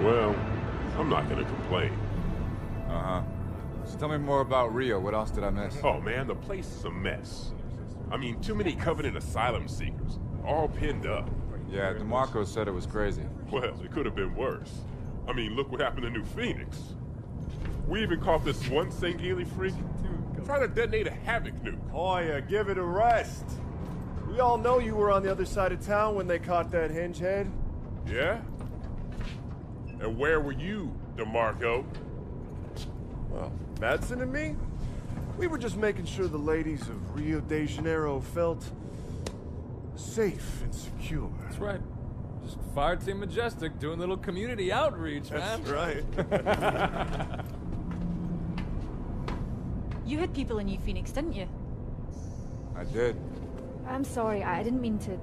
Well, I'm not gonna complain. Uh-huh. So tell me more about Rio. What else did I miss? Oh man, the place is a mess. I mean, too many Covenant asylum seekers, all pinned up. Yeah, DeMarco said it was crazy. Well, it could have been worse. I mean, look what happened to New Phoenix. We even caught this one Sangheili freak trying to detonate a Havoc nuke. Oh yeah, give it a rest. We all know you were on the other side of town when they caught that hinge head. Yeah? And where were you, DeMarco? Well, Madsen and me? We were just making sure the ladies of Rio de Janeiro felt safe and secure. That's right. Just Fire Team Majestic doing a little community outreach, man. That's right. You had people in New Phoenix, didn't you? I did. I'm sorry, I didn't mean to...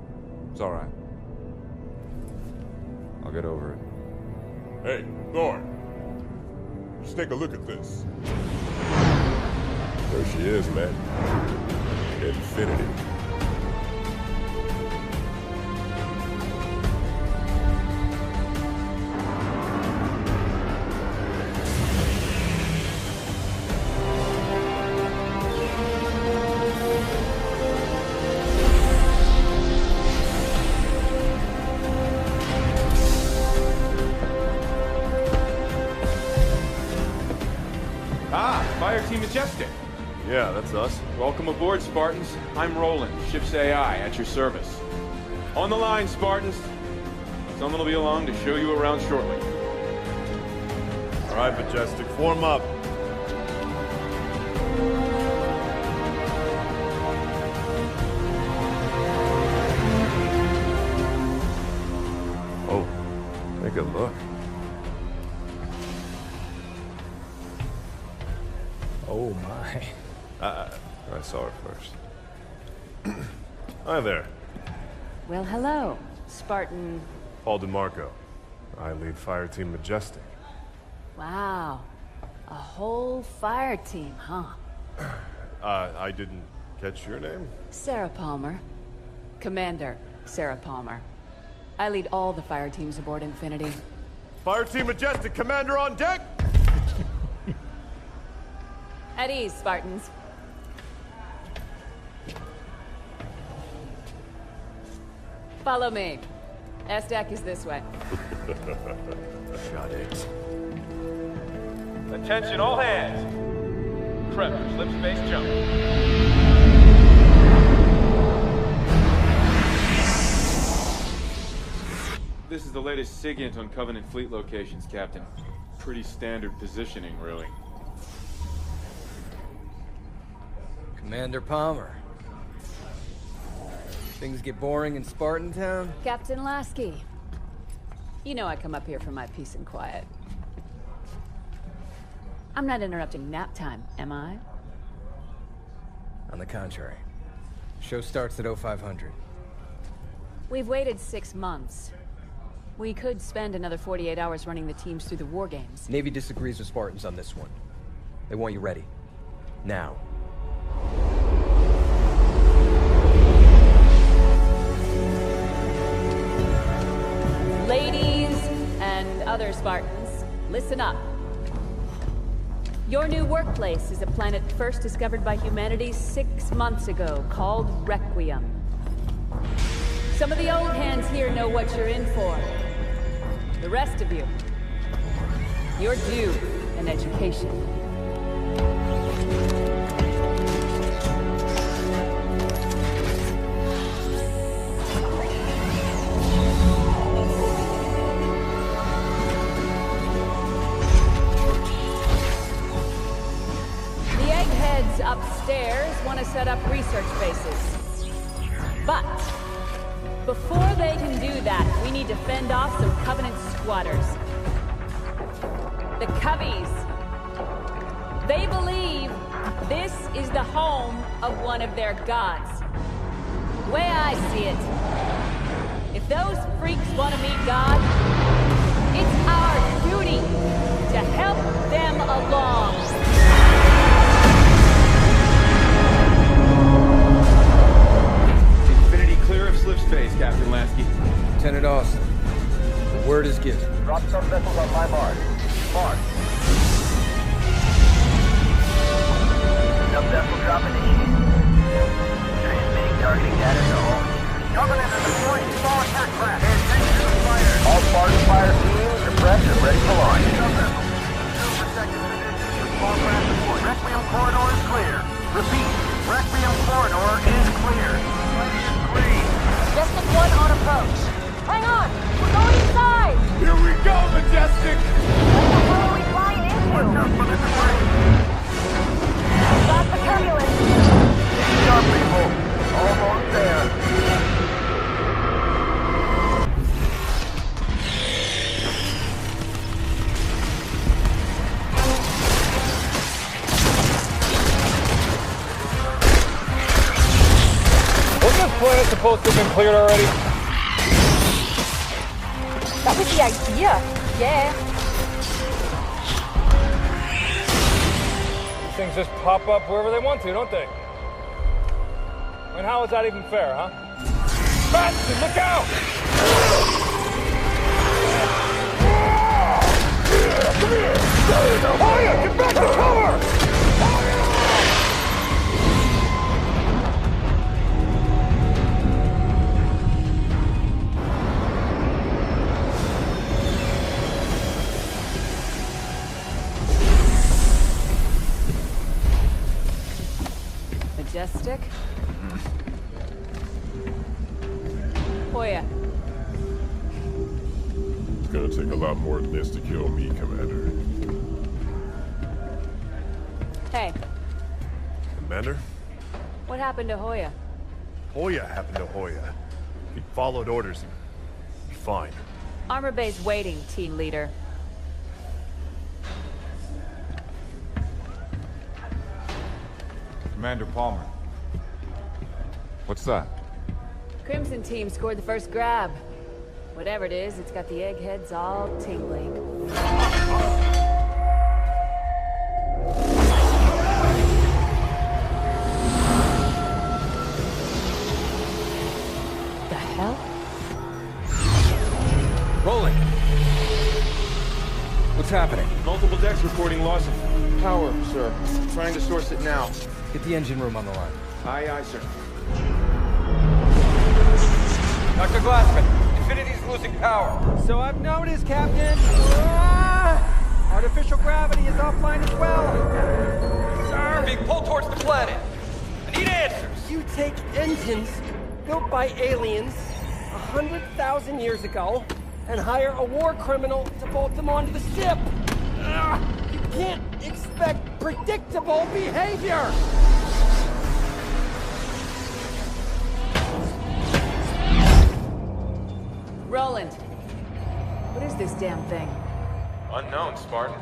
It's alright. I'll get over it. Hey, Thorn. Just take a look at this. There she is, man. Infinity. Fire Team Majestic. Yeah, that's us. Welcome aboard, Spartans. I'm Roland, ship's AI, at your service. On the line, Spartans. Someone will be along to show you around shortly. All right, Majestic, form up. Oh, take a look. Oh my. I saw her first. Hi there. Well, hello, Spartan. Paul DeMarco. I lead Fire Team Majestic. Wow. A whole fire team, huh? I didn't catch your name? Sarah Palmer. Commander Sarah Palmer. I lead all the fire teams aboard Infinity. Fire Team Majestic, Commander on deck! At ease, Spartans. Follow me. S-Deck is this way. Got it. Attention, all hands. Prep for slip space jump. This is the latest SIGINT on Covenant fleet locations, Captain. Pretty standard positioning, really. Commander Palmer. Things get boring in Spartan Town? Captain Lasky. You know I come up here for my peace and quiet. I'm not interrupting nap time, am I? On the contrary. Show starts at 0500. We've waited 6 months. We could spend another 48 hours running the teams through the war games. Navy disagrees with Spartans on this one. They want you ready. Now. Ladies and other Spartans, listen up. Your new workplace is a planet first discovered by humanity 6 months ago, called Requiem. Some of the old hands here know what you're in for. The rest of you, you're due an education. Upstairs want to set up research bases. But before they can do that, we need to fend off some Covenant squatters. The Coveys. They believe this is the home of one of their gods. The way I see it, if those freaks want to meet God, it's our duty to help them along. Clear of slip space, Captain Lasky. Lieutenant Austin. Word is given. Drop some vessels on my mark. Mark. Some vessel drop initiated. Transmitting targeting data to all. Covenant is deploying small attack craft. Pay attention to the fire. All Spartan fire teams are prepped and ready for launch. Some vessel. Protected position. Small craft deployed. Requiem corridor is clear. Repeat. Requiem corridor is clear. Ready is green. Majestic 1 on approach. Hang on! We're going inside! Here we go, Majestic! What the hell are we flying into? What's up for the terrain? Stop the turbulence! Easy up, people. Almost there. Wasn't this planet supposed to have been cleared already? That was the idea. Yeah. These things just pop up wherever they want to, don't they? I mean, how is that even fair, huh? Bastard, look out! Come here! Hoya, get back to cover! Majestic? Hoya. It's gonna take a lot more than this to kill me, Commander. Hey, Commander? what happened to Hoya? Hoya happened to Hoya. He followed orders and... fine. Armor bay's waiting, team leader. Commander Palmer. What's that? Crimson team scored the first grab. Whatever it is, it's got the eggheads all tingling. The hell? Rolling. What's happening? Multiple decks reporting loss of power, sir. Trying to source it now. Get the engine room on the line. Aye, aye, sir. Dr. Glassman, Infinity's losing power. So I've noticed, Captain. Artificial gravity is offline as well. Sir, being pulled towards the planet. I need answers. You take engines built by aliens 100,000 years ago and hire a war criminal to bolt them onto the ship. You can't expect predictable behavior. Roland, what is this damn thing? Unknown, Spartan.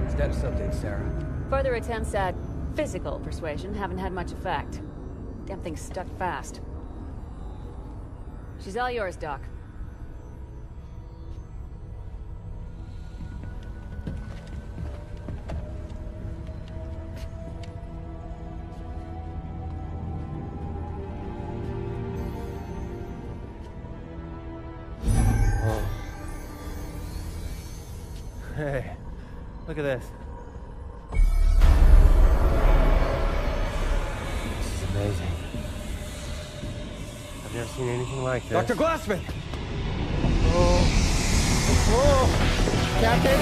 Status update, Sarah. Further attempts at physical persuasion haven't had much effect. Damn thing's stuck fast. She's all yours, Doc. Hey, look at this. This is amazing. I've never seen anything like this. Dr. Glassman! Oh, Captain!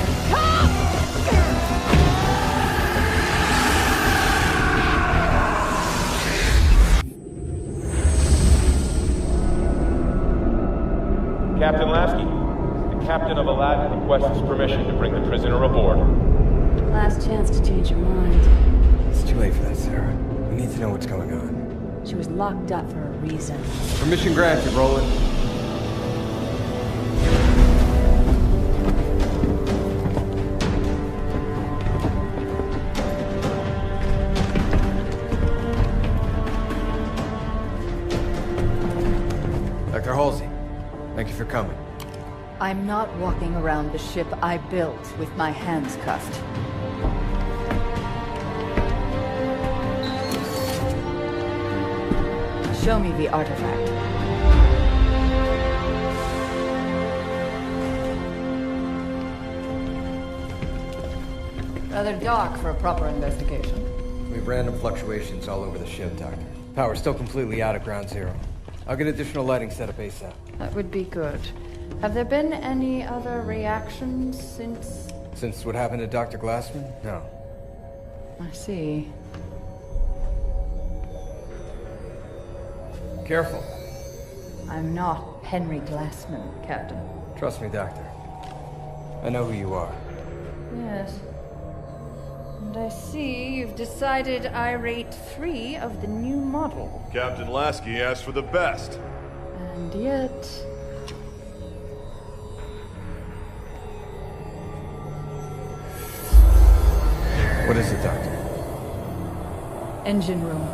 Captain Lasky, the captain of Aladdin requests permission to bring the prisoner aboard. Last chance to change your mind. It's too late for that, Sarah. We need to know what's going on. She was locked up for a reason. Permission granted, Roland. Thank you for coming. I'm not walking around the ship I built with my hands cuffed. Show me the artifact. Rather dark for a proper investigation. We have random fluctuations all over the ship, Doctor. Power's still completely out at ground zero. I'll get additional lighting set up ASAP. That would be good. Have there been any other reactions since... Since what happened to Dr. Glassman? No. I see. Careful. I'm not Henry Glassman, Captain. Trust me, Doctor. I know who you are. Yes. And I see you've decided I rate 3 of the new model. Captain Lasky asked for the best. And yet... What is it, Doctor? Engine room.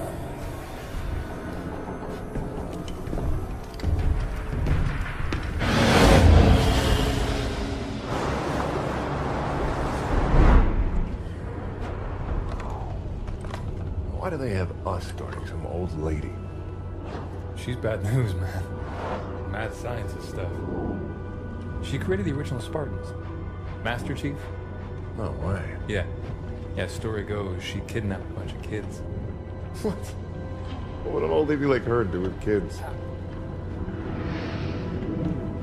Why do they have us guarding some old lady? She's bad news, man. Mad scientist stuff. She created the original Spartans. Master Chief? No way. Yeah. Yeah, story goes, she kidnapped a bunch of kids. What? What would an old lady like her do with kids?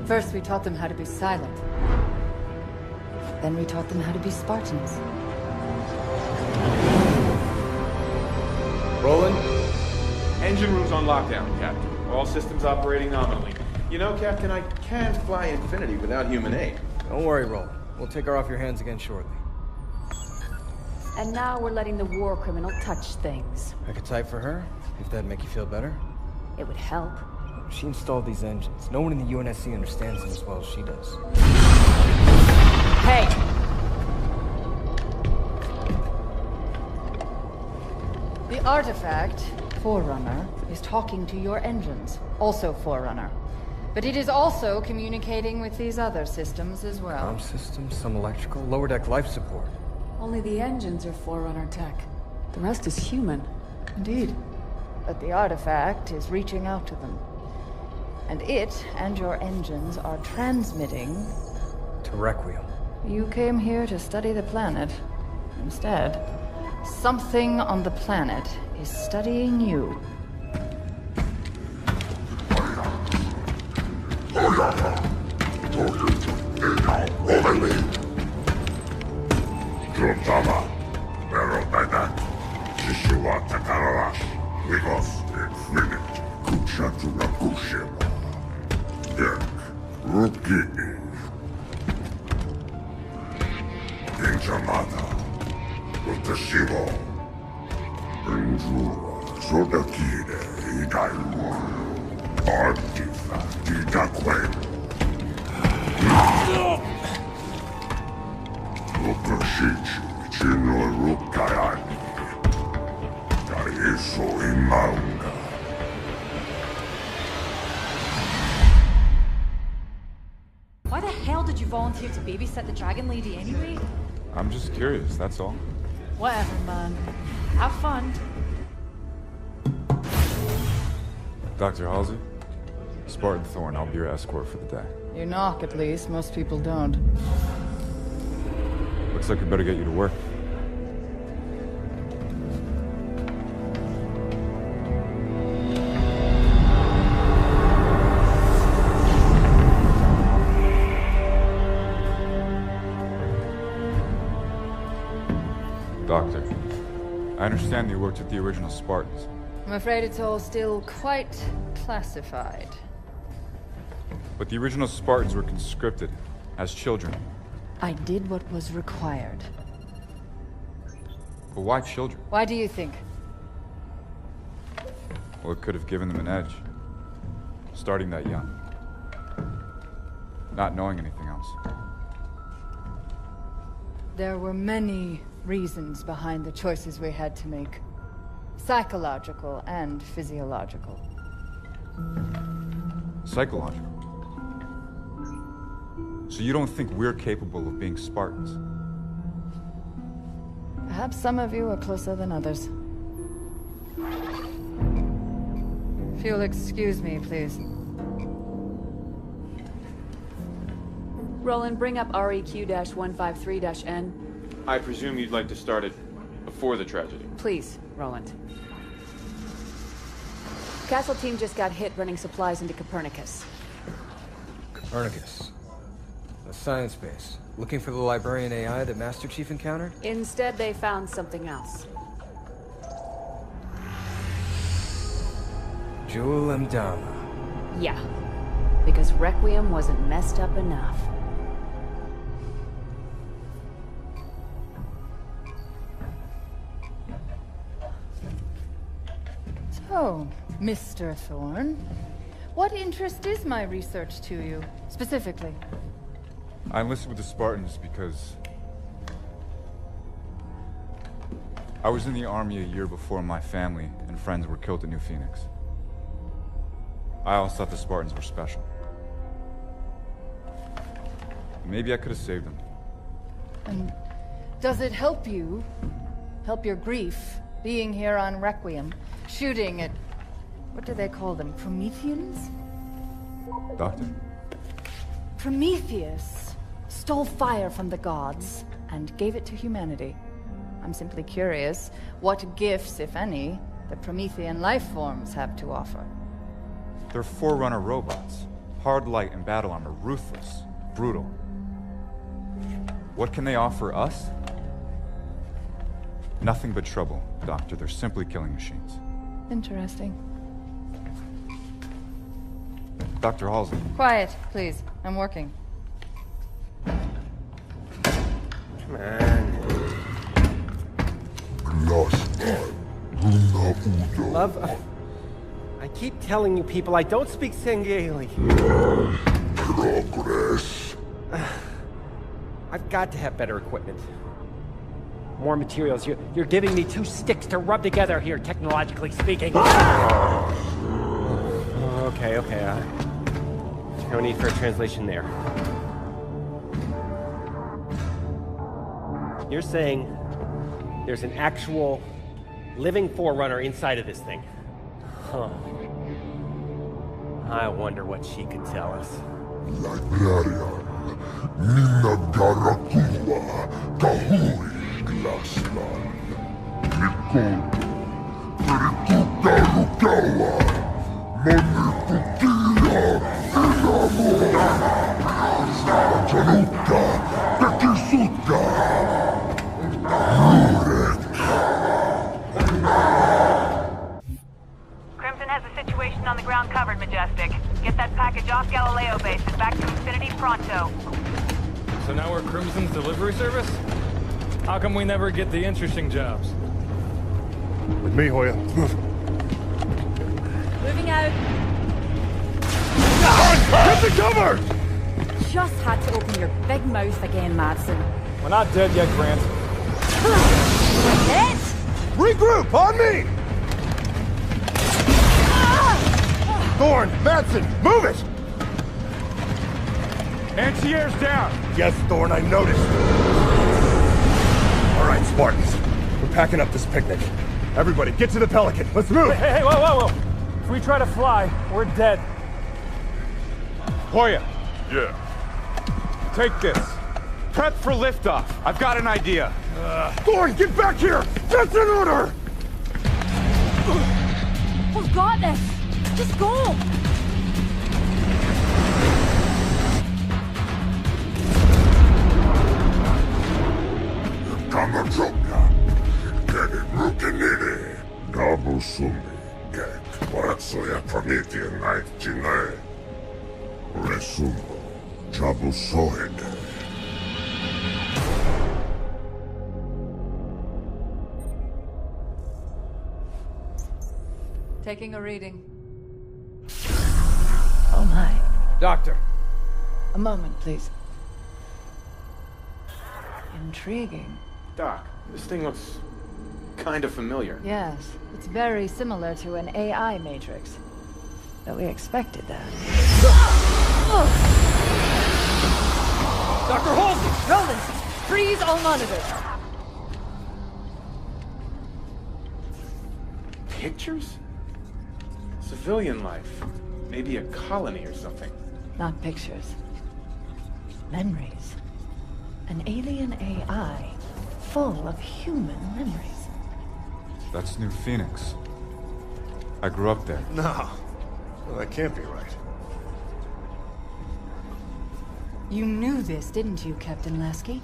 First we taught them how to be silent. Then we taught them how to be Spartans. Roland? Engine room's on lockdown, Captain. All systems operating nominally. You know, Captain, I can't fly Infinity without human aid. Don't worry, Roland. We'll take her off your hands again shortly. And now we're letting the war criminal touch things. Appetite for her? If that'd make you feel better? It would help. She installed these engines. No one in the UNSC understands them as well as she does. Hey! The artifact, Forerunner, is talking to your engines. Also Forerunner. But it is also communicating with these other systems as well. Arm systems, some electrical, lower deck life support. Only the engines are Forerunner tech. The rest is human. Indeed. But the artifact is reaching out to them. And it and your engines are transmitting... To Requiem. You came here to study the planet. Instead, something on the planet is studying you. Why the hell did you volunteer to babysit the Dragon Lady anyway? I'm just curious, that's all. Whatever, man. Have fun. Dr. Halsey, Spartan Thorn, I'll be your escort for the day. You knock, at least. Most people don't. Looks like we better get you to work. Doctor, I understand you worked with the original Spartans. I'm afraid it's all still quite classified. But the original Spartans were conscripted as children. I did what was required. But why children? Why do you think? Well, it could have given them an edge. Starting that young. Not knowing anything else. There were many reasons behind the choices we had to make. Psychological and physiological. Psychological? So you don't think we're capable of being Spartans? Perhaps some of you are closer than others. If you'll excuse me, please. Roland, bring up REQ-153-N. I presume you'd like to start it before the tragedy. Please, Roland. Castle team just got hit running supplies into Copernicus. Copernicus. A science base. Looking for the librarian AI that Master Chief encountered? Instead, they found something else. Jewel Mdama. Yeah. Because Requiem wasn't messed up enough. So, Mr. Thorne, what interest is my research to you, specifically? I enlisted with the Spartans because I was in the army a year before my family and friends were killed at New Phoenix. I always thought the Spartans were special. Maybe I could have saved them. And does it help you, help your grief, being here on Requiem, shooting at, what do they call them, Prometheans? Doctor? Prometheus stole fire from the gods and gave it to humanity. I'm simply curious what gifts, if any, the Promethean life forms have to offer. They're Forerunner robots. Hard light and battle armor, ruthless, brutal. What can they offer us? Nothing but trouble, Doctor. They're simply killing machines. Interesting. Dr. Halsey. Quiet, please. I'm working. Come on. Love, I keep telling you people I don't speak Sengeli. Progress. I've got to have better equipment. More materials. You're giving me two sticks to rub together here, technologically speaking. Okay. No need for a translation there. You're saying there's an actual living Forerunner inside of this thing? Huh. I wonder what she could tell us. Librarian, Nina Garakuwa, Kahui Glasman, Nicole, Perituka Rukawa, Monikutia, Januka, Tekisuka, Crimson has a situation on the ground covered, Majestic. Get that package off Galileo base and back to Infinity pronto. So now we're Crimson's delivery service? How come we never get the interesting jobs? With me, Hoya. Moving out. Get the cover! Just had to open your big mouth again, Madsen. We're not dead yet, Grant. It? Regroup! On me! Thorne, Madsen, move it! Anti-air's down! Yes, Thorne, I noticed. All right, Spartans. We're packing up this picnic. Everybody, get to the Pelican. Let's move! Hey, whoa! If we try to fly, we're dead. Hoya, Yeah. take this. Prep for liftoff. I've got an idea. Thorne, get back here! That's an order! We've got this! Just go! Kamajoka, Kedi Rukinini, Gabu Sumi, Get, Waratsoya Promethean Night Jine, Resumo, Jabu Sohede. Taking a reading. Oh my. Doctor. A moment, please. Intriguing. Doc, this thing looks kind of familiar. Yes, it's very similar to an AI matrix. But we expected that. Dr. Halsey! Roland, freeze all monitors. Pictures? Civilian life. Maybe a colony or something. Not pictures. Memories. An alien AI full of human memories. That's New Phoenix. I grew up there. No. Well, that can't be right. You knew this, didn't you, Captain Lasky?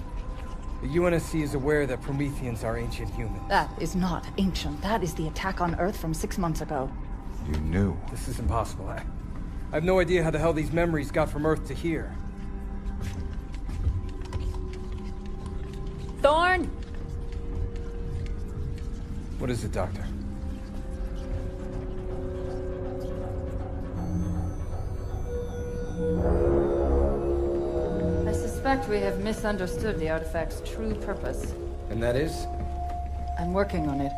The UNSC is aware that Prometheans are ancient humans. That is not ancient. That is the attack on Earth from 6 months ago. You knew. This is impossible. I have no idea how the hell these memories got from Earth to here. Thorn! What is it, Doctor? I suspect we have misunderstood the artifact's true purpose. And that is? I'm working on it.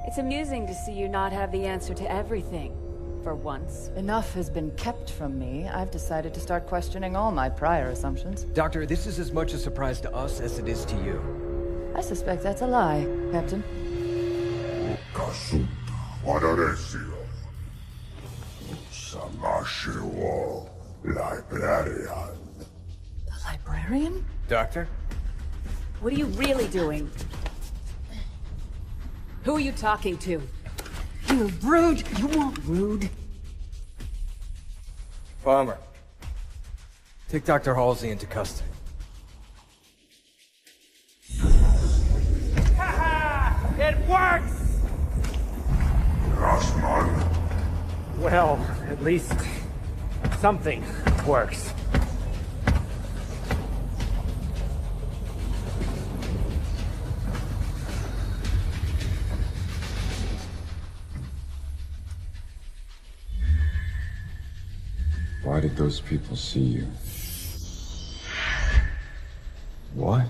It's amusing to see you not have the answer to everything, for once. Enough has been kept from me. I've decided to start questioning all my prior assumptions. Doctor, this is as much a surprise to us as it is to you. I suspect that's a lie, Captain. Librarian. The librarian? Doctor? What are you really doing? Who are you talking to? You rude! You won't rude. Palmer. Take Dr. Halsey into custody. It works! Rosman. Well, at least something works. Why did those people see you? What?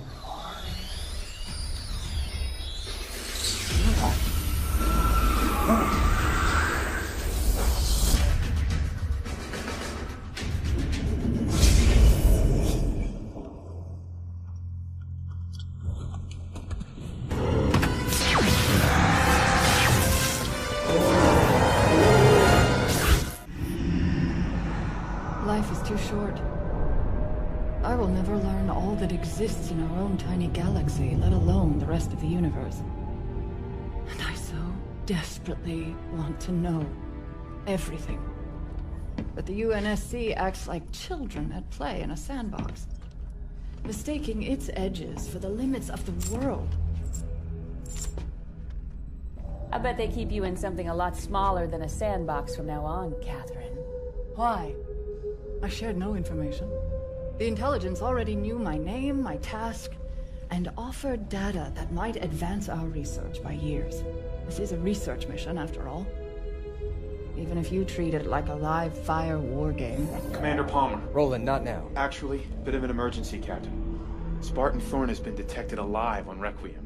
Life is too short. I will never learn all that exists in our own tiny galaxy, let alone the rest of the universe. And I so desperately want to know everything. But the UNSC acts like children at play in a sandbox, mistaking its edges for the limits of the world. I bet they keep you in something a lot smaller than a sandbox from now on, Catherine. Why? I shared no information. The intelligence already knew my name, my task, and offered data that might advance our research by years. This is a research mission, after all. Even if you treat it like a live-fire war game. Commander Palmer. Roland, not now. Actually, bit of an emergency, Captain. Spartan Thorn has been detected alive on Requiem.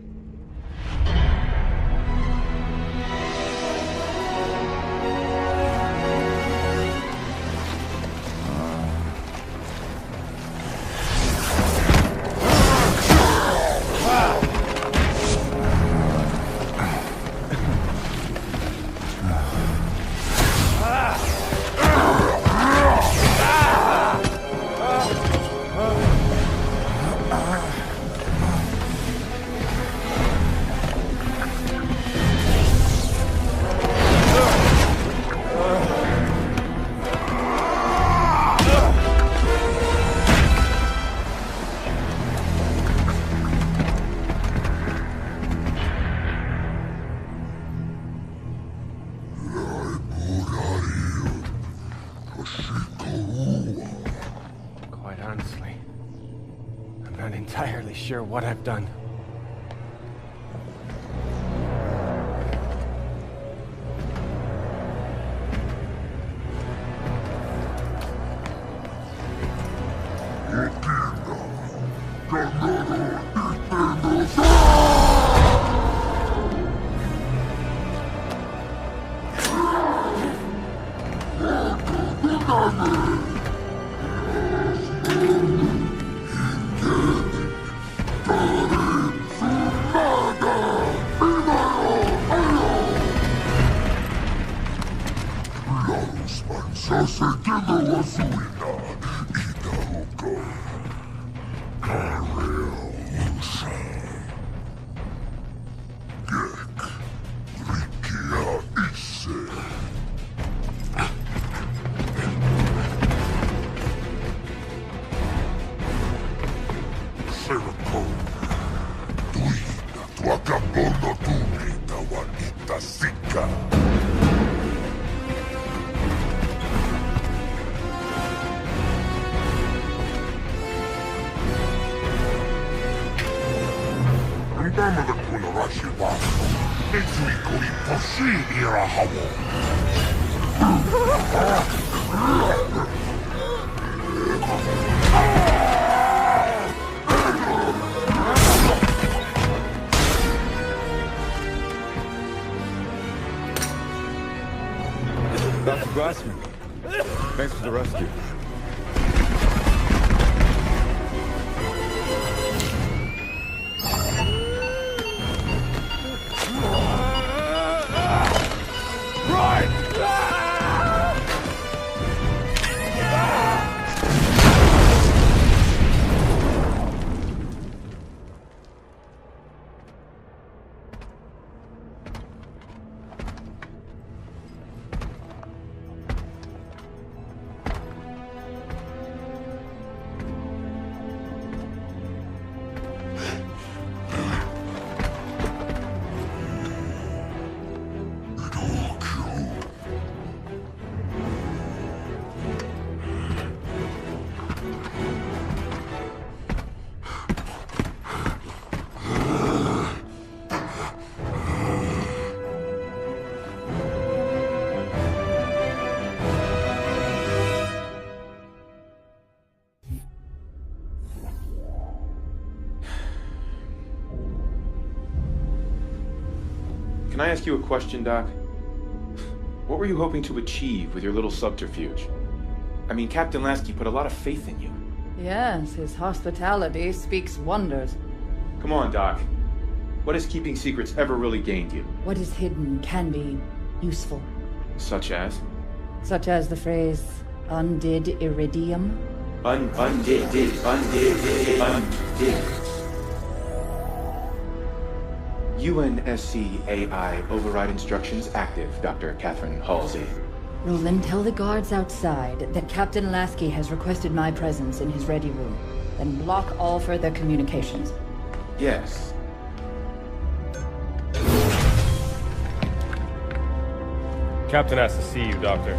Quite honestly, I'm not entirely sure what I've done. Dr. Glassman, thanks for the rescue. Can I ask you a question, Doc? What were you hoping to achieve with your little subterfuge? I mean, Captain Lasky put a lot of faith in you. Yes, his hospitality speaks wonders. Come on, Doc. What has keeping secrets ever really gained you? What is hidden can be useful. Such as? Such as the phrase, undid iridium. Undid. UNSC AI override instructions active, Dr. Catherine Halsey. Roland, tell the guards outside that Captain Lasky has requested my presence in his ready room. Then block all further communications. Yes. Captain has to see you, Doctor.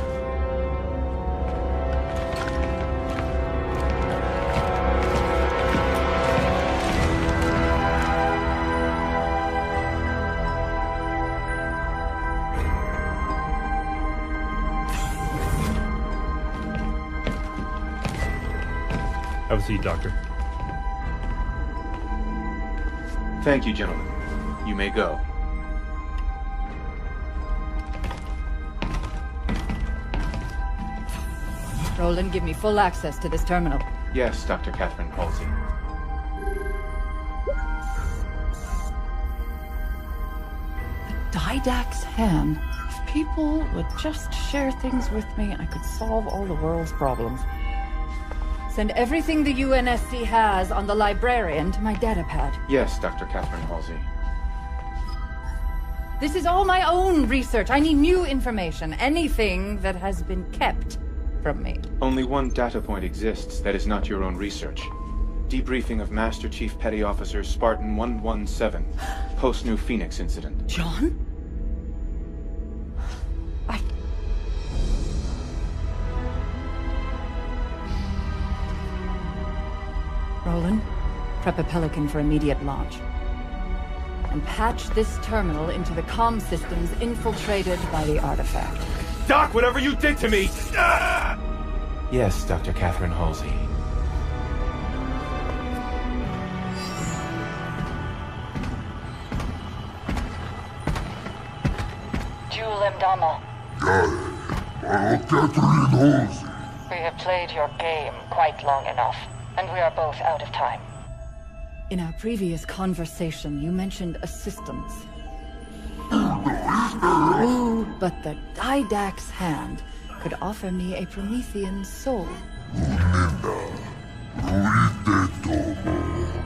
Have a seat, Doctor. Thank you, gentlemen. You may go. Roland, give me full access to this terminal. Yes, Dr. Catherine Halsey. Didac's hand. If people would just share things with me, I could solve all the world's problems. Send everything the UNSC has on the librarian to my datapad. Yes, Dr. Catherine Halsey. This is all my own research. I need new information. Anything that has been kept from me. Only one data point exists that is not your own research. Debriefing of Master Chief Petty Officer Spartan 117, post-New Phoenix incident. John? Roland, prep a Pelican for immediate launch. And patch this terminal into the comm systems infiltrated by the artifact. Doc, whatever you did to me! Ah! Yes, Dr. Catherine Halsey. Jewel Mdama. Catherine Halsey. We have played your game quite long enough, and we are both out of time. In our previous conversation, you mentioned assistance. But the Didac's hand could offer me a Promethean soul.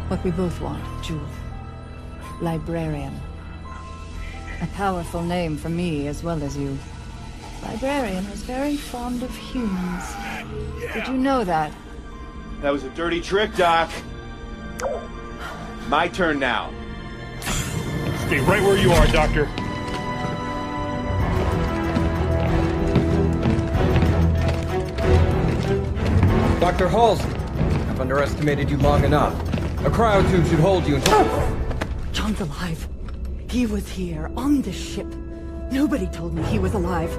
What we both want, Jewel. Librarian. A powerful name for me as well as you. Librarian was very fond of humans. Did you know that? That was a dirty trick, Doc. My turn now. Stay right where you are, Doctor. Dr. Halsey, I've underestimated you long enough. A cryotube should hold you until... John's alive. He was here, on the ship. Nobody told me he was alive.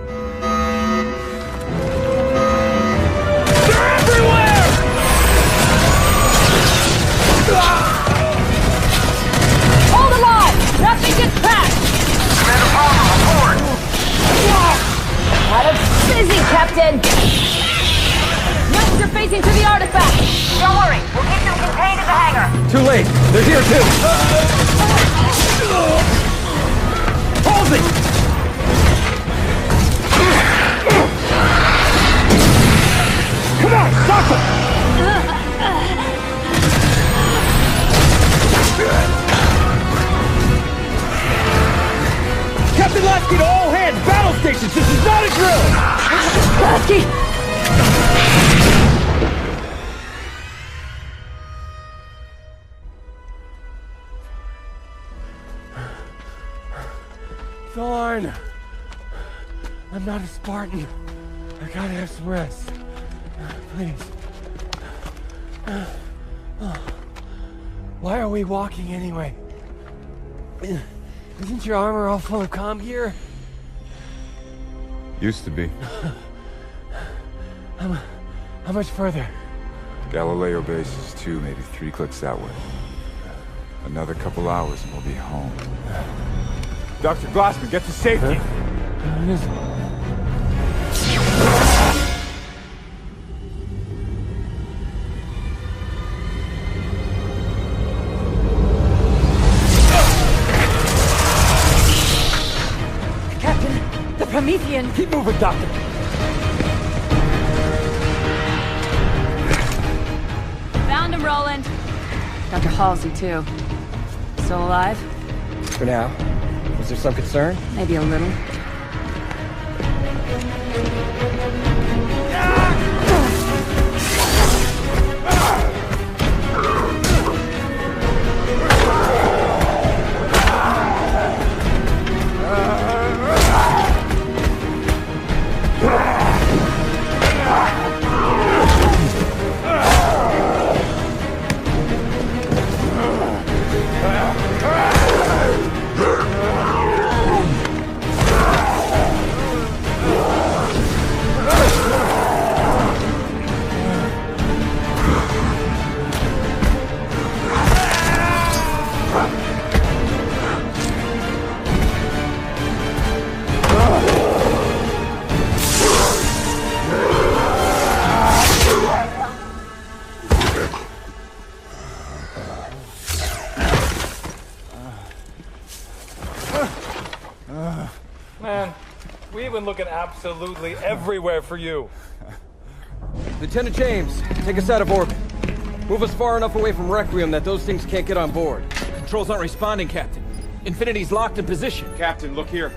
They're everywhere! Hold the line! Nothing gets past! Commander Palmer, report! Lot of busy, Captain! Knights are facing to the artifact! Don't worry, we'll keep them contained in the hangar. Too late. They're here too. Halsey! Come on, stop them! Captain Lasky to all hands! Battle stations! This is not a drill! Lasky! Darn! I'm not a Spartan. I gotta have some rest. Please. Why are we walking anyway? Isn't your armor all full of comm gear? Used to be. How much further? Galileo base is 2, maybe 3 clicks that way. Another couple hours and we'll be home. Dr. Glassman, get to safety! Captain, the Promethean! Keep moving, Doctor! Found him, Roland. Dr. Halsey, too. Still alive? For now. Is there some concern? Maybe a little. Man, we've been looking absolutely everywhere for you. Lieutenant James, take us out of orbit. Move us far enough away from Requiem that those things can't get on board. Controls aren't responding, Captain. Infinity's locked in position. Captain, look here.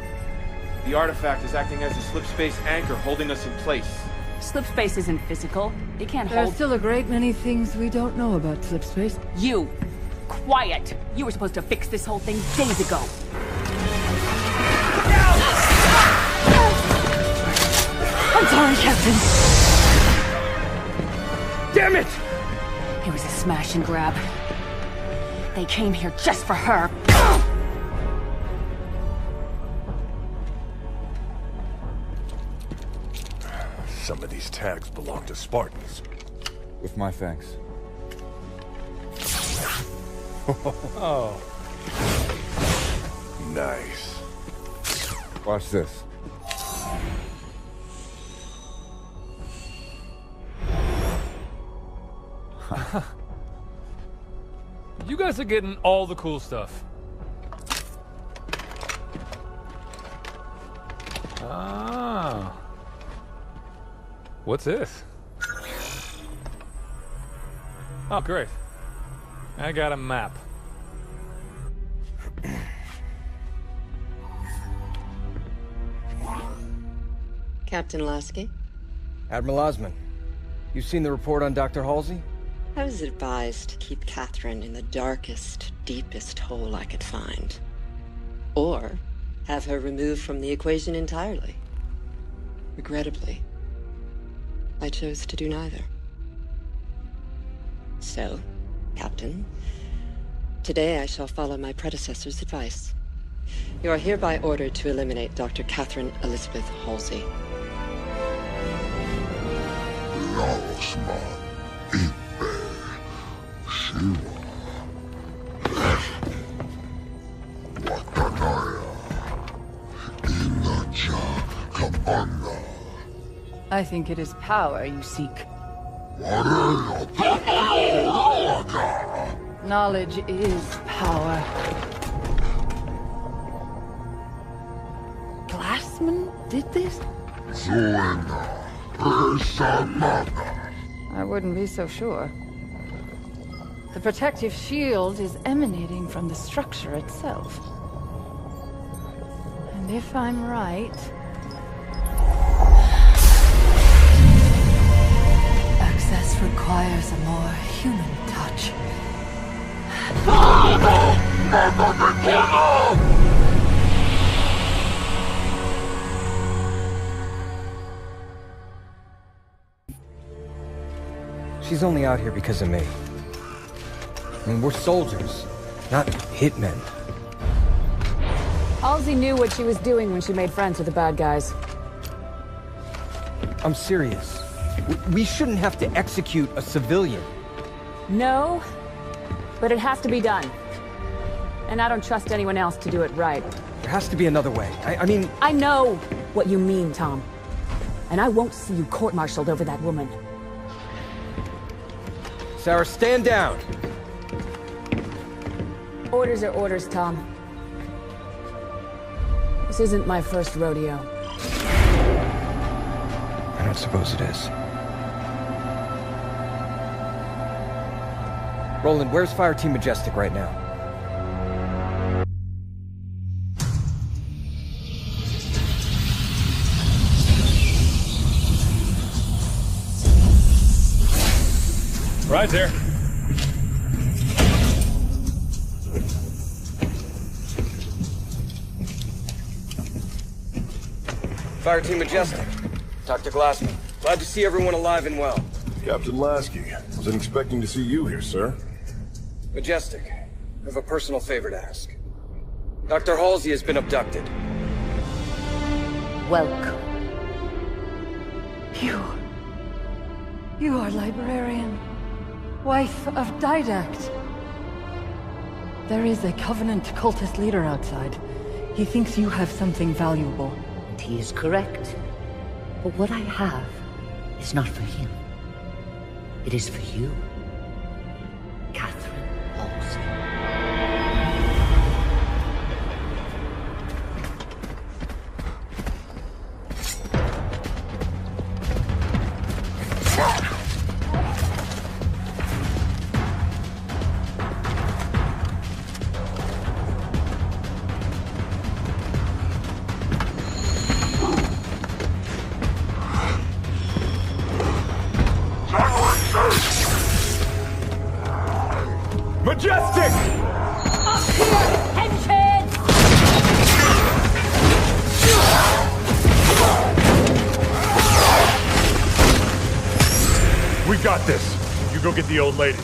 The artifact is acting as a slipspace anchor, holding us in place. Slipspace isn't physical. It can't There's hold... still a great many things we don't know about slipspace. You! Quiet! You were supposed to fix this whole thing days ago. I'm sorry, Captain. Damn it! It was a smash and grab. They came here just for her. Some of these tags belong to Spartans. With my thanks. Oh. Nice. Watch this. You guys are getting all the cool stuff. Ah. What's this? Oh, great. I got a map. Captain Lasky? Admiral Osman, you've seen the report on Dr. Halsey? I was advised to keep Catherine in the darkest, deepest hole I could find. Or have her removed from the equation entirely. Regrettably, I chose to do neither. So, Captain, today I shall follow my predecessor's advice. You are hereby ordered to eliminate Dr. Catherine Elizabeth Halsey. Laosman, Ipe, Shiva, Watanaya, Inacha, Kabanda. I think it is power you seek. Knowledge is power. Glassman did this? I wouldn't be so sure. The protective shield is emanating from the structure itself. And if I'm right... access requires a more human touch. She's only out here because of me. I mean, we're soldiers, not hitmen. Halsey knew what she was doing when she made friends with the bad guys. I'm serious. We shouldn't have to execute a civilian. No, but it has to be done. And I don't trust anyone else to do it right. There has to be another way. I mean... I know what you mean, Tom. And I won't see you court-martialed over that woman. Sarah, stand down! Orders are orders, Tom. This isn't my first rodeo. I don't suppose it is. Roland, where's Fire Team Majestic right now? Ride's here. Fire Team Majestic. Dr. Glassman. Glad to see everyone alive and well. Captain Lasky, wasn't expecting to see you here, sir. Majestic, I have a personal favor to ask. Dr. Halsey has been abducted. Welcome. You are librarian. Wife of Didact. There is a Covenant cultist leader outside. He thinks you have something valuable. And he is correct. But what I have is not for him. It is for you. Catherine Halsey. Majestic! Up here, henchheads! We got this. You go get the old lady.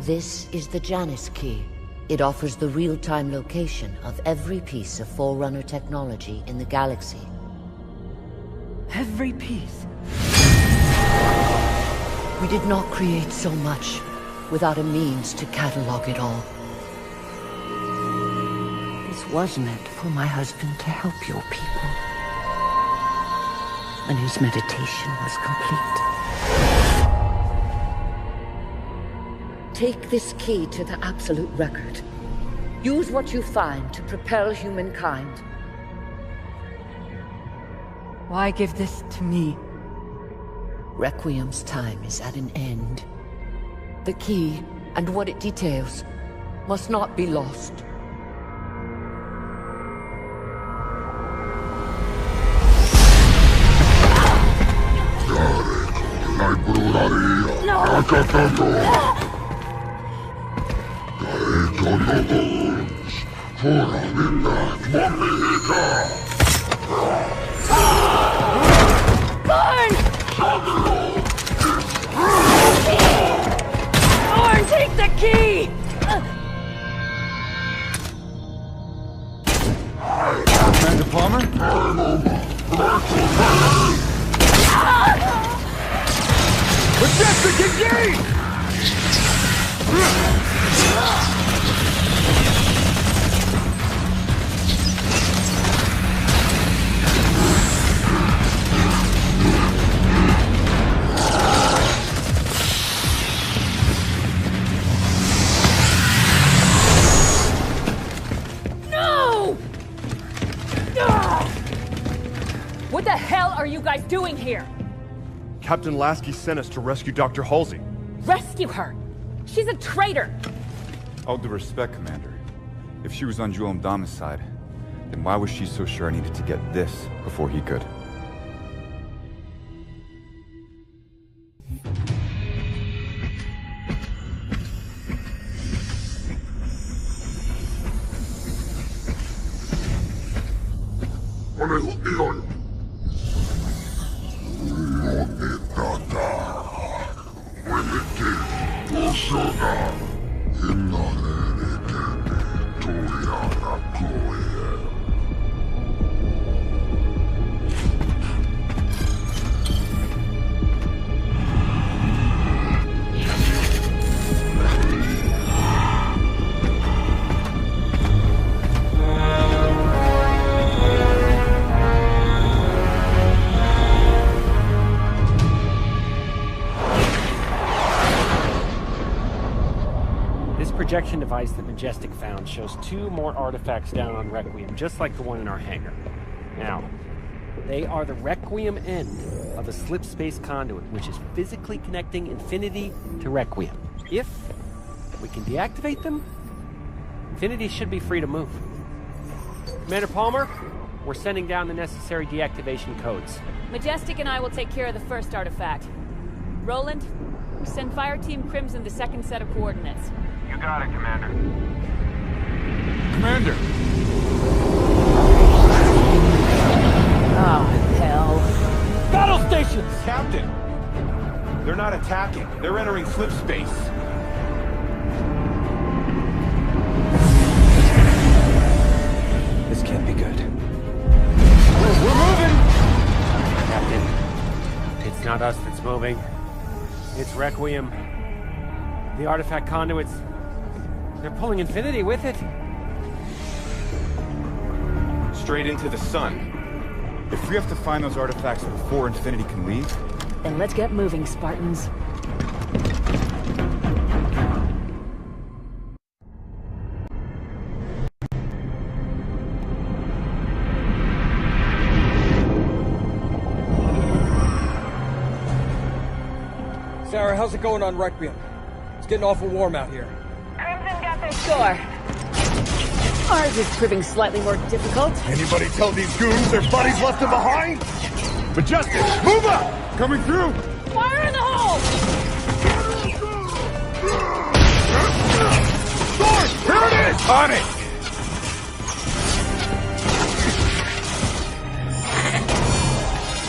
This is the Janus key. It offers the real-time location of every piece of Forerunner technology in the galaxy. Every piece? We did not create so much without a means to catalog it all. This was meant for my husband to help your people. When his meditation was complete. Take this key to the Absolute Record. Use what you find to propel humankind. Why give this to me? Requiem's time is at an end. The key, and what it details, must not be lost. Burn! Thorn, take the key! Commander Palmer? Majestic, engage! No! What the hell are you guys doing here? Captain Lasky sent us to rescue Dr. Halsey. Rescue her! She's a traitor! All due respect, Commander. If she was on Jewel Mdama's side, then why was she so sure I needed to get this before he could? Projection device that Majestic found shows 2 more artifacts down on Requiem, just like the one in our hangar. Now, they are the Requiem end of a slip space conduit, which is physically connecting Infinity to Requiem. If we can deactivate them, Infinity should be free to move. Commander Palmer, we're sending down the necessary deactivation codes. Majestic and I will take care of the first artifact. Roland, send Fire Team Crimson the second set of coordinates. You got it, Commander. Commander! Oh, hell. Battle stations! Captain! They're not attacking. They're entering slip space. This can't be good. We're moving! Captain, it's not us that's moving. It's Requiem. The artifact conduits. They're pulling Infinity with it. Straight into the sun. If we have to find those artifacts before Infinity can leave... Then let's get moving, Spartans. Sarah, how's it going on Requiem? It's getting awful warm out here. Crimson got their Sure. Ours is proving slightly more difficult. Anybody tell these goons their buddies left them behind? Majestic, move up! Coming through! Fire in the hole! Sword! Here it is! On it!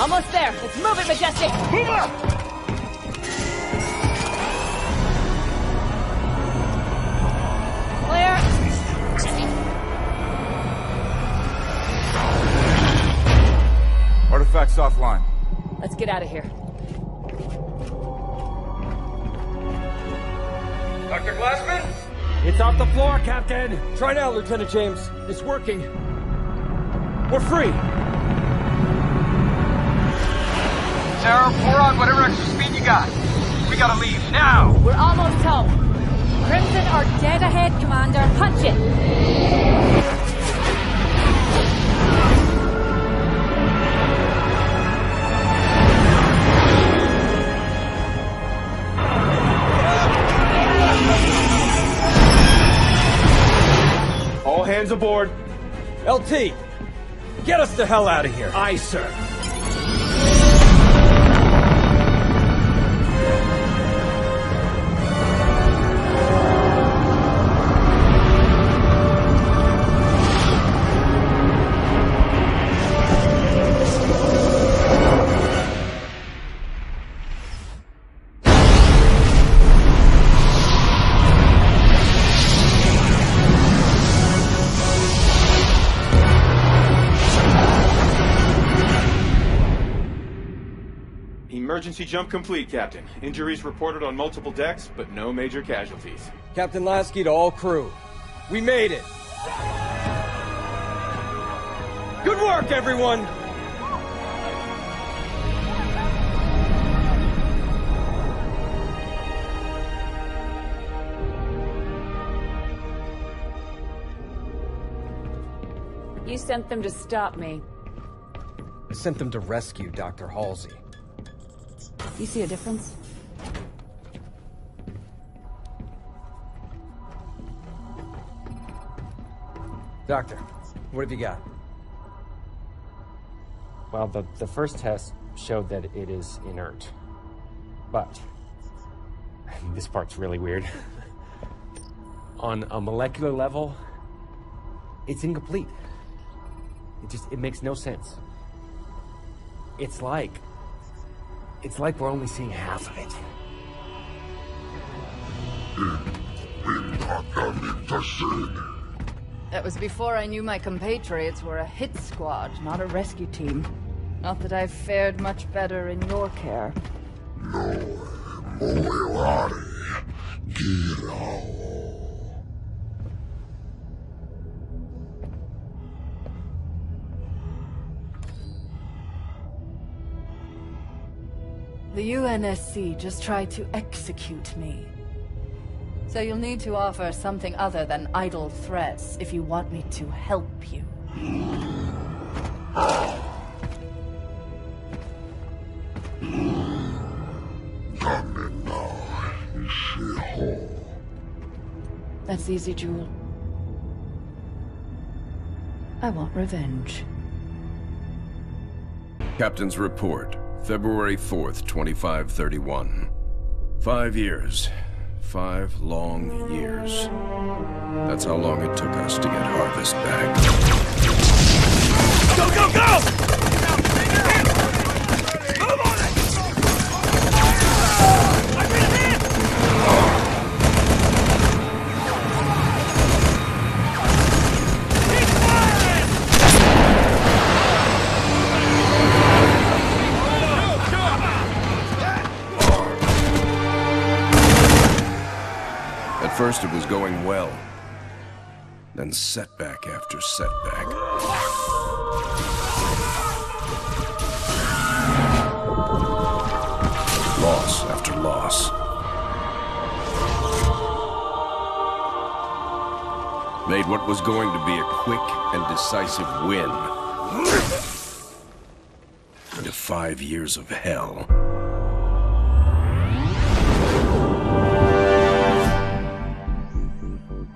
Almost there. Let's move it, Majestic. Move up! Clear. Artifacts offline. Let's get out of here. Dr. Glassman? It's off the floor, Captain! Try now, Lieutenant James. It's working. We're free. Sarah, pour on whatever extra speed you got. We gotta leave, now! We're almost home. Crimson are dead ahead, Commander. Punch it! All hands aboard. LT, get us the hell out of here. Aye, sir. Emergency jump complete, Captain. Injuries reported on multiple decks, but no major casualties. Captain Lasky to all crew. We made it. Good work, everyone! You sent them to stop me. I sent them to rescue Dr. Halsey. You see a difference? Doctor, what have you got? Well, the first test showed that it is inert. But this part's really weird. On a molecular level, it's incomplete. It makes no sense. It's like we're only seeing half of it. That was before I knew my compatriots were a hit squad, not a rescue team. Not that I've fared much better in your care. The UNSC just tried to execute me. So you'll need to offer something other than idle threats if you want me to help you. That's easy, Jewel. I want revenge. Captain's report, February 4th, 2531. 5 years. 5 long years. That's how long it took us to get Harvest back. Go, go, go! Move on it! I'm in here! Keep firing! At first it was going well. Then setback after setback. Loss after loss. Made what was going to be a quick and decisive win into 5 years of hell.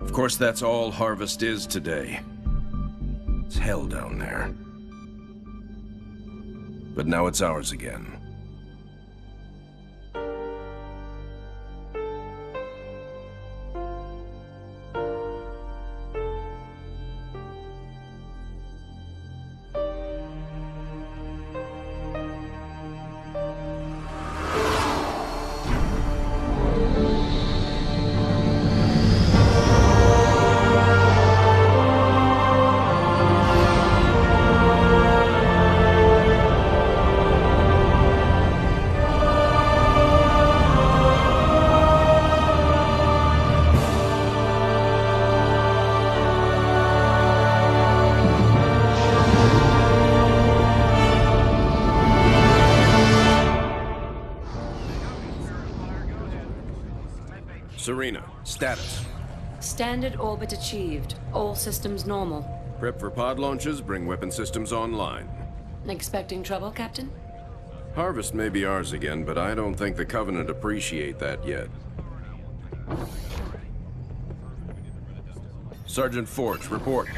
Of course, that's all Harvest is today. It's hell down there. But now it's ours again. Serena, status. Standard orbit achieved. All systems normal. Prep for pod launches, bring weapon systems online. Expecting trouble, Captain? Harvest may be ours again, but I don't think the Covenant appreciate that yet. Sergeant Forge, report.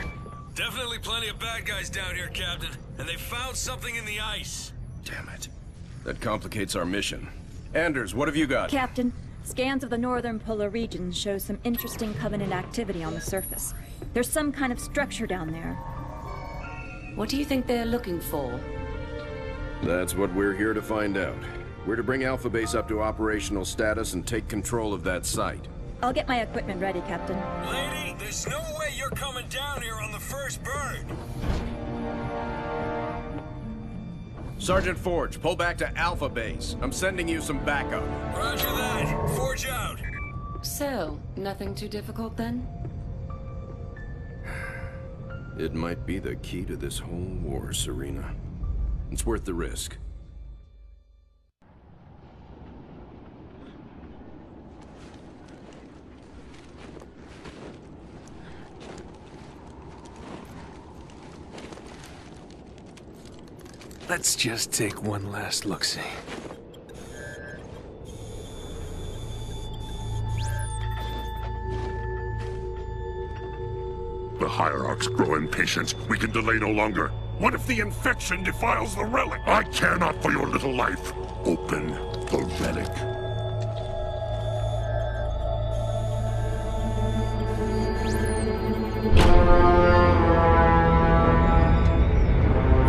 Definitely plenty of bad guys down here, Captain. And they found something in the ice. Damn it. That complicates our mission. Anders, what have you got? Captain, scans of the northern polar region show some interesting Covenant activity on the surface. There's some kind of structure down there. What do you think they're looking for? That's what we're here to find out. We're to bring Alpha Base up to operational status and take control of that site. I'll get my equipment ready, Captain. Lady, there's no way you're coming down here on the first bird. Sergeant Forge, pull back to Alpha Base. I'm sending you some backup. Roger that. Forge out. So, nothing too difficult then? It might be the key to this whole war, Serena. It's worth the risk. Let's just take one last look-see. The Hierarchs grow impatient. We can delay no longer. What if the infection defiles the relic? I care not for your little life. Open the relic.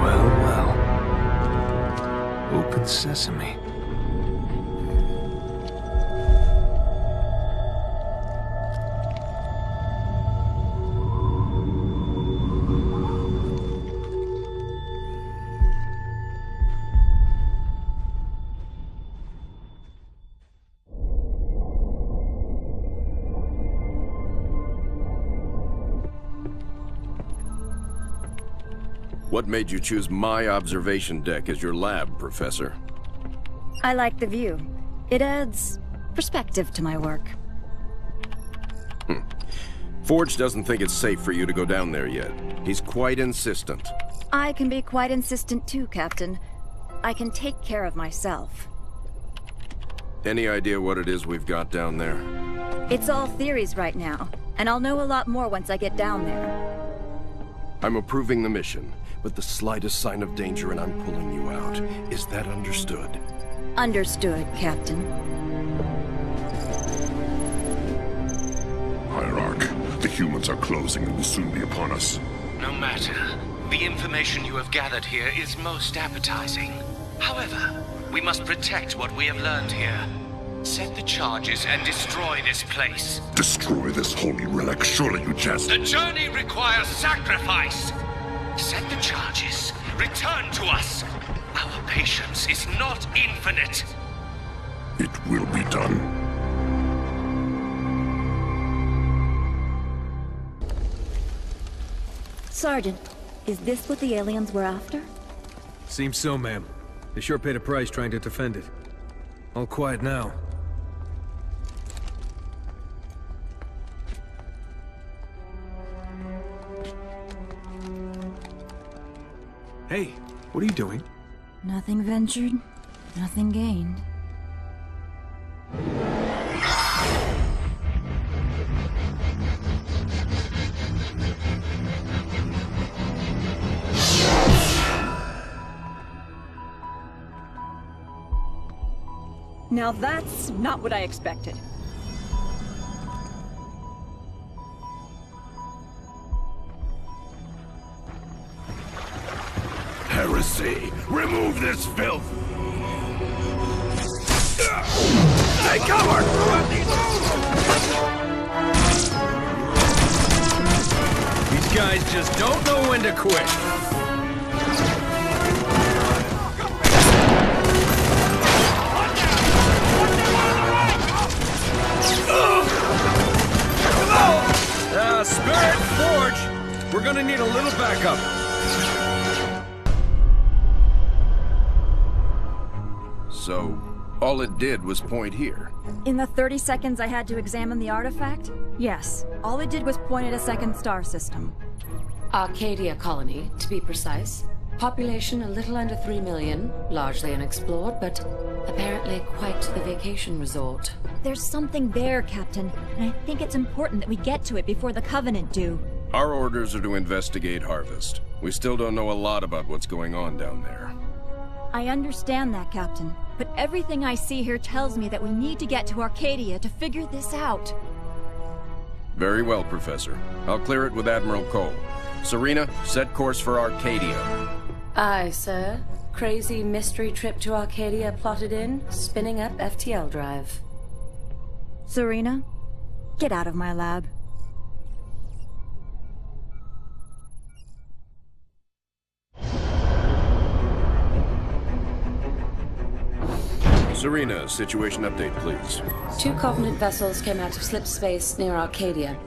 Well, well. Open sesame. What made you choose my observation deck as your lab, Professor? I like the view. It adds perspective to my work. Forge doesn't think it's safe for you to go down there yet. He's quite insistent. I can be quite insistent too, Captain. I can take care of myself. Any idea what it is we've got down there? It's all theories right now, and I'll know a lot more once I get down there. I'm approving the mission, but the slightest sign of danger and I'm pulling you out. Is that understood? Understood, Captain. Hierarch, the humans are closing and will soon be upon us. No matter. The information you have gathered here is most appetizing. However, we must protect what we have learned here. Set the charges and destroy this place. Destroy this holy relic. Surely you jest. The journey requires sacrifice. Set the charges. Return to us. Our patience is not infinite. It will be done. Sergeant, is this what the aliens were after? Seems so, ma'am. They sure paid a price trying to defend it. All quiet now. Hey, what are you doing? Nothing ventured, nothing gained. Now that's not what I expected. Heresy! Remove this filth! Take cover! These guys just don't know when to quit. Spirit Forge! We're gonna need a little backup. So, All it did was point here. In the 30 seconds I had to examine the artifact? Yes. All it did was point at a second star system. Arcadia colony, to be precise. Population a little under 3 million, largely unexplored, but apparently quite the vacation resort. There's something there, Captain, and I think it's important that we get to it before the Covenant do. Our orders are to investigate Harvest. We still don't know a lot about what's going on down there. I understand that, Captain, but everything I see here tells me that we need to get to Arcadia to figure this out. Very well, Professor. I'll clear it with Admiral Cole. Serena, set course for Arcadia. Aye, sir. Crazy mystery trip to Arcadia plotted in, spinning up FTL drive. Serena, get out of my lab. Serena, situation update, please. 2 Covenant vessels came out of slip space near Arcadia.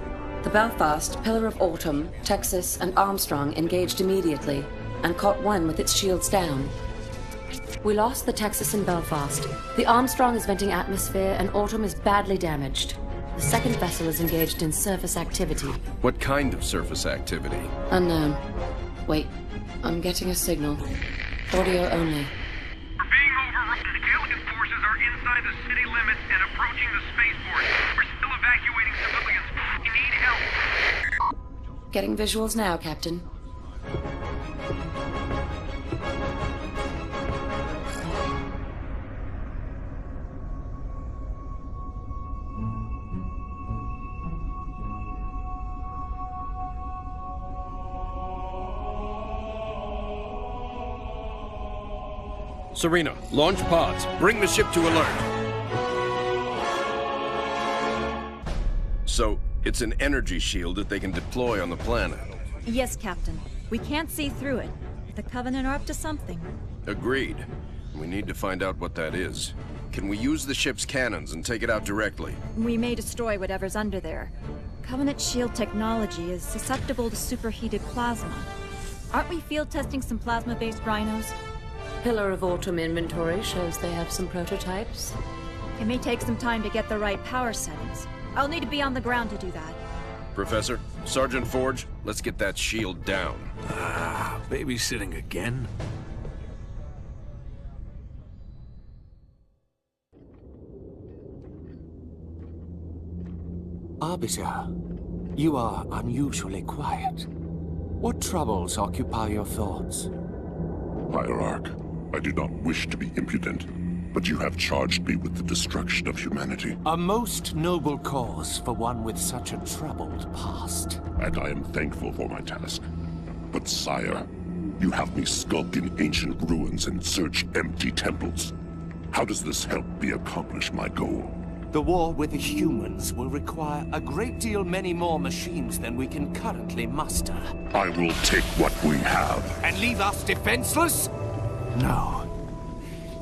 The Belfast, Pillar of Autumn, Texas, and Armstrong engaged immediately, and caught one with its shields down. We lost the Texas and Belfast. The Armstrong is venting atmosphere, and Autumn is badly damaged. The second vessel is engaged in surface activity. What kind of surface activity? Unknown. Wait, I'm getting a signal. Audio only. We're being overrun. The alien forces are inside the city limits and approaching the spaceport. We're still evacuating civilians. We need help. Getting visuals now, Captain. Serena, launch pods. Bring the ship to alert. So, it's an energy shield that they can deploy on the planet. Yes, Captain. We can't see through it. The Covenant are up to something. Agreed. We need to find out what that is. Can we use the ship's cannons and take it out directly? We may destroy whatever's under there. Covenant shield technology is susceptible to superheated plasma. Aren't we field testing some plasma-based rhinos? Pillar of Autumn inventory shows they have some prototypes. It may take some time to get the right power settings. I'll need to be on the ground to do that. Professor, Sergeant Forge, let's get that shield down. Ah, babysitting again? Arbiter, you are unusually quiet. What troubles occupy your thoughts? Hierarch, I do not wish to be impudent, but you have charged me with the destruction of humanity. A most noble cause for one with such a troubled past. And I am thankful for my task. But sire, you have me skulk in ancient ruins and search empty temples. How does this help me accomplish my goal? The war with the humans will require a great deal many more machines than we can currently muster. I will take what we have. And leave us defenseless? No.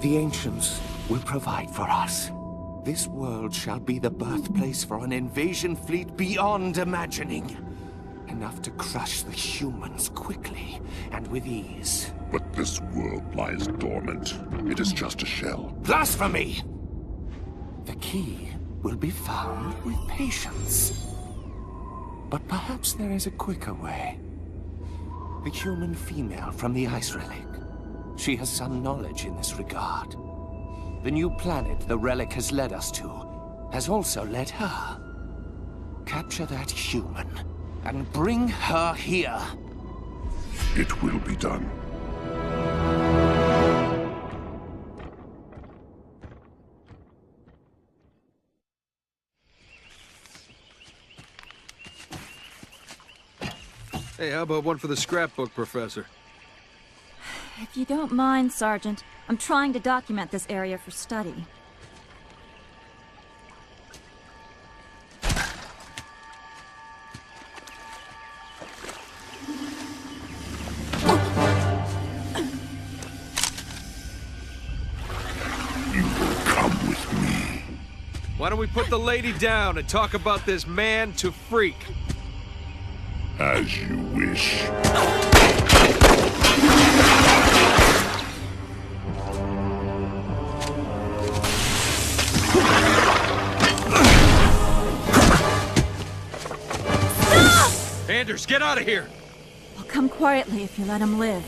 The Ancients will provide for us. This world shall be the birthplace for an invasion fleet beyond imagining. Enough to crush the humans quickly and with ease. But this world lies dormant. It is just a shell. Blasphemy! The key will be found with patience. But perhaps there is a quicker way. The human female from the Ice Relic. She has some knowledge in this regard. The new planet the relic has led us to has also led her. Capture that human and bring her here. It will be done. Hey, how about one for the scrapbook, Professor? If you don't mind, Sergeant, I'm trying to document this area for study. You will come with me. Why don't we put the lady down and talk about this man to freak? As you wish. Anders, get out of here! I'll come quietly if you let him live.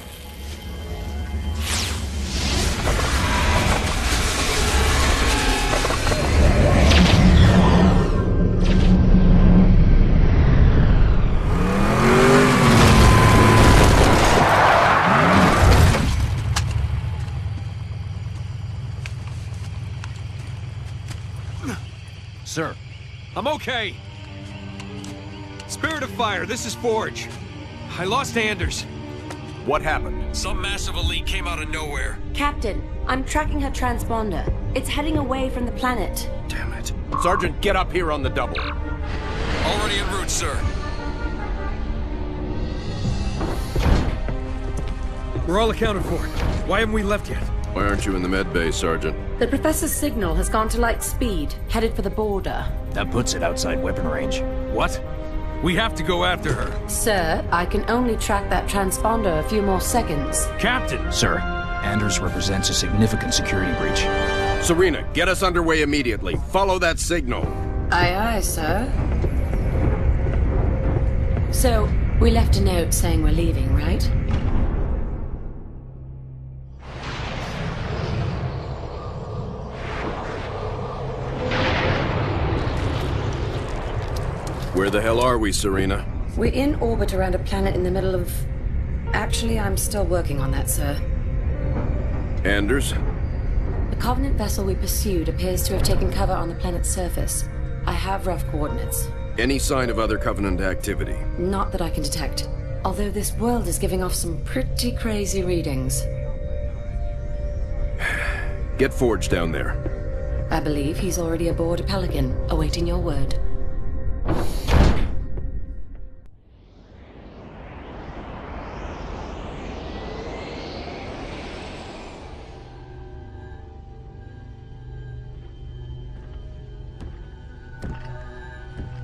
Sir, I'm okay. Spirit of Fire, this is Forge. I lost Anders. What happened? Some massive elite came out of nowhere. Captain, I'm tracking her transponder. It's heading away from the planet. Damn it. Sergeant, get up here on the double. Already en route, sir. We're all accounted for. Why haven't we left yet? Why aren't you in the med bay, Sergeant? The Professor's signal has gone to light speed, headed for the border. That puts it outside weapon range. What? We have to go after her. Sir, I can only track that transponder a few more seconds. Captain! Sir, Anders represents a significant security breach. Serena, get us underway immediately. Follow that signal. Aye, aye, sir. So, we left a note saying we're leaving, right? Where the hell are we, Serena? We're in orbit around a planet in the middle of... Actually, I'm still working on that, sir. Anders? The Covenant vessel we pursued appears to have taken cover on the planet's surface. I have rough coordinates. Any sign of other Covenant activity? Not that I can detect. Although this world is giving off some pretty crazy readings. Get Forge down there. I believe he's already aboard a Pelican, awaiting your word.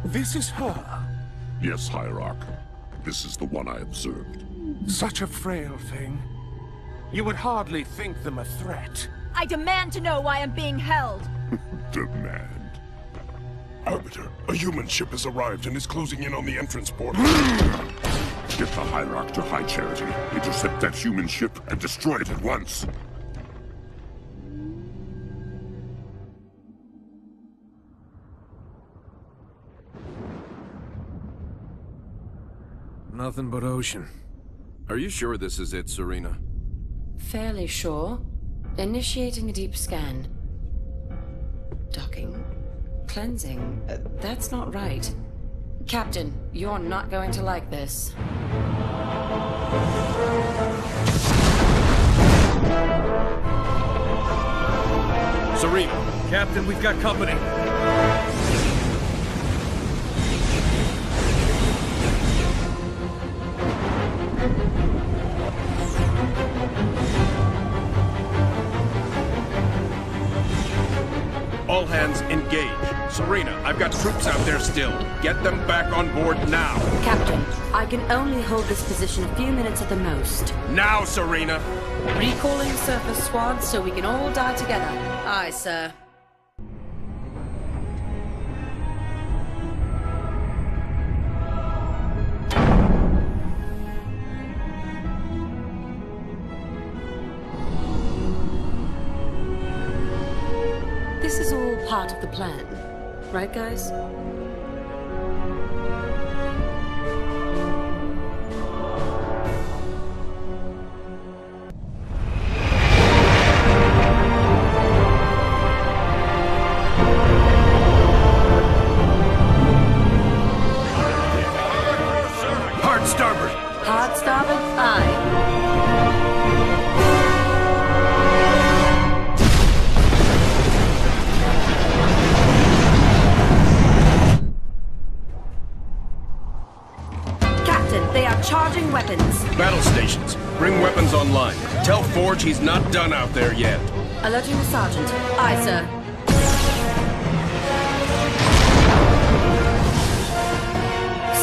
This is her? Yes, Hierarch. This is the one I observed. Such a frail thing. You would hardly think them a threat. I demand to know why I'm being held. Demand. Arbiter, a human ship has arrived and is closing in on the entrance portal. Get the Hierarch to High Charity, intercept that human ship, and destroy it at once. Nothing but ocean. Are you sure this is it, Serena? Fairly sure. Initiating a deep scan. Docking. Cleansing. That's not right. Captain, you're not going to like this. Serena! Captain, we've got company. All hands, engage. Serena, I've got troops out there still. Get them back on board now. Captain, I can only hold this position a few minutes at the most. Now, Serena! Recalling surface squad so we can all die together. Aye, sir. This is all part of the plan, right, guys? Hard starboard! Hard starboard? Aye. Charging weapons. Battle stations. Bring weapons online. Tell Forge he's not done out there yet. Alerting the sergeant. Aye, sir.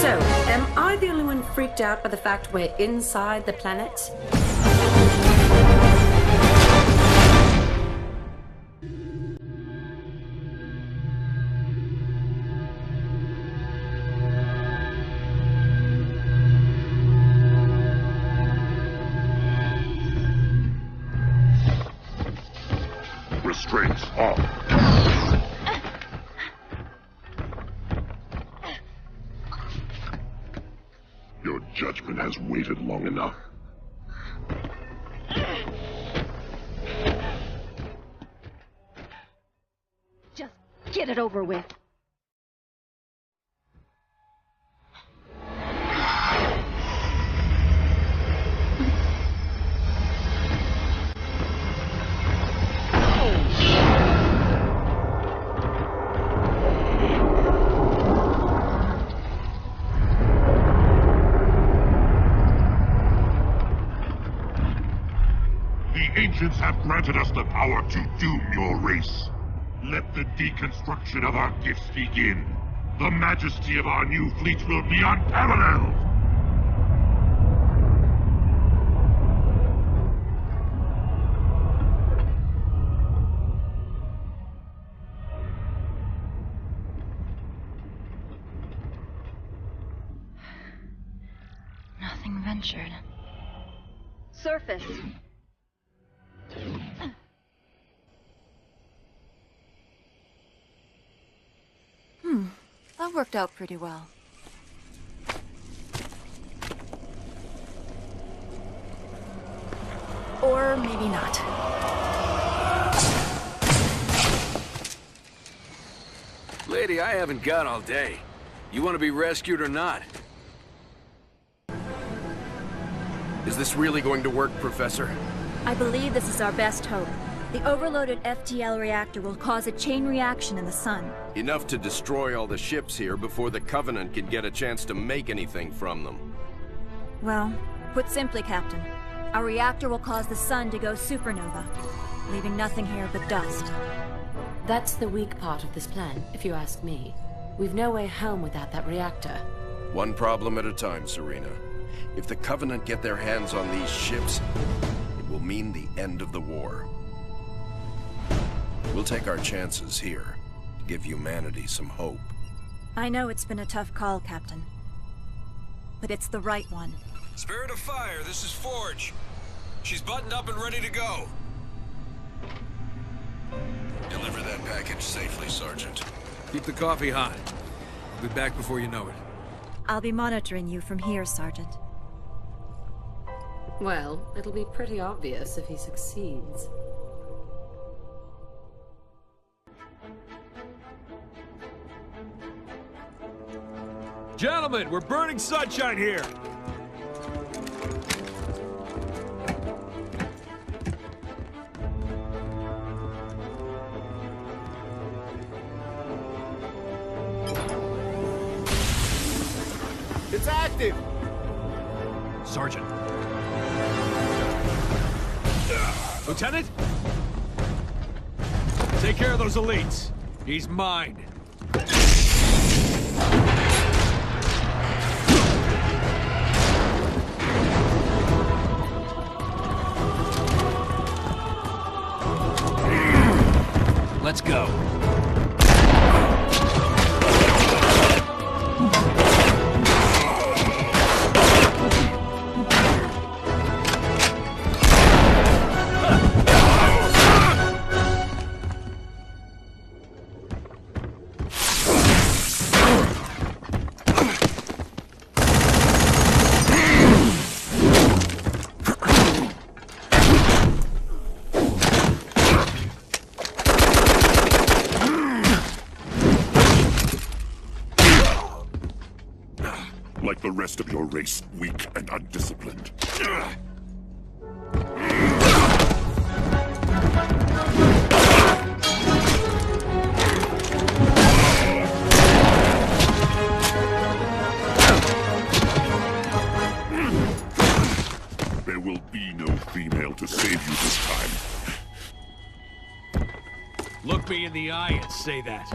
So, am I the only one freaked out by the fact we're inside the planet? trace off. Your judgment has waited long enough. Just get it over with. The ancients have granted us the power to doom your race. Let the deconstruction of our gifts begin. The majesty of our new fleet will be unparalleled! Nothing ventured. Surface. That worked out pretty well. Or maybe not. Lady, I haven't got all day. You want to be rescued or not? Is this really going to work, Professor? I believe this is our best hope. The overloaded FTL reactor will cause a chain reaction in the sun. Enough to destroy all the ships here before the Covenant can get a chance to make anything from them. Well, put simply, Captain, our reactor will cause the sun to go supernova, leaving nothing here but dust. That's the weak part of this plan, if you ask me. We've no way home without that reactor. One problem at a time, Serena. If the Covenant get their hands on these ships, it will mean the end of the war. We'll take our chances here, to give humanity some hope. I know it's been a tough call, Captain. But it's the right one. Spirit of Fire, this is Forge. She's buttoned up and ready to go. Deliver that package safely, Sergeant. Keep the coffee hot. I'll be back before you know it. I'll be monitoring you from here, Sergeant. Well, it'll be pretty obvious if he succeeds. Gentlemen, we're burning sunshine here. It's active! Sergeant. Lieutenant? Take care of those elites. He's mine. Let's go. Like the rest of your race, weak and undisciplined. There will be no female to save you this time. Look me in the eye and say that.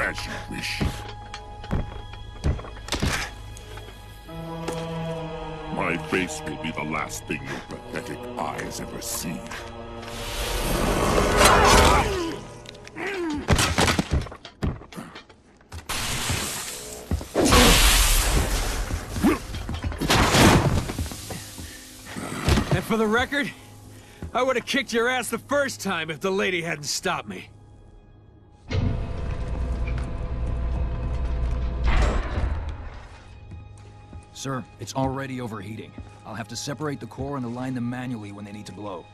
As you wish. My face will be the last thing your pathetic eyes ever see. And for the record, I would have kicked your ass the first time if the lady hadn't stopped me. Sir, it's already overheating. I'll have to separate the core and align them manually when they need to blow.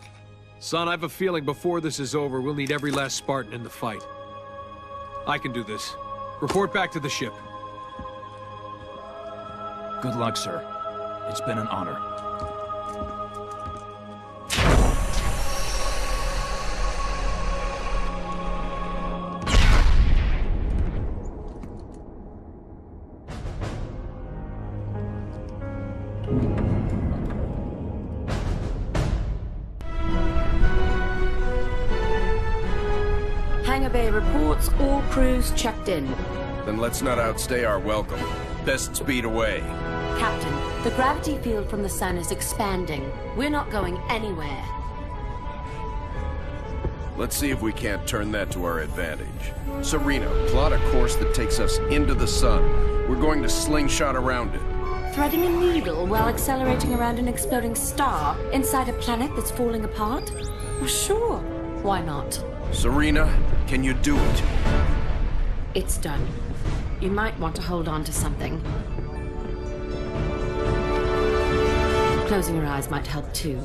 Son, I have a feeling before this is over, we'll need every last Spartan in the fight. I can do this. Report back to the ship. Good luck, sir. It's been an honor. Hangar Bay reports all crews checked in. Then let's not outstay our welcome. Best speed away. Captain, the gravity field from the sun is expanding. We're not going anywhere. Let's see if we can't turn that to our advantage. Serena, plot a course that takes us into the sun. We're going to slingshot around it. Threading a needle while accelerating around an exploding star inside a planet that's falling apart? Well, sure. Why not? Serena, can you do it? It's done. You might want to hold on to something. Closing your eyes might help too.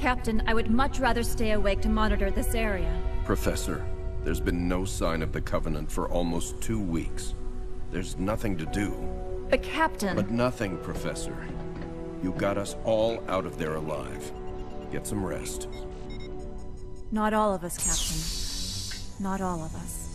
Captain, I would much rather stay awake to monitor this area. Professor, there's been no sign of the Covenant for almost 2 weeks. There's nothing to do. But Captain... But nothing, Professor. You got us all out of there alive. Get some rest. Not all of us, Captain. Not all of us.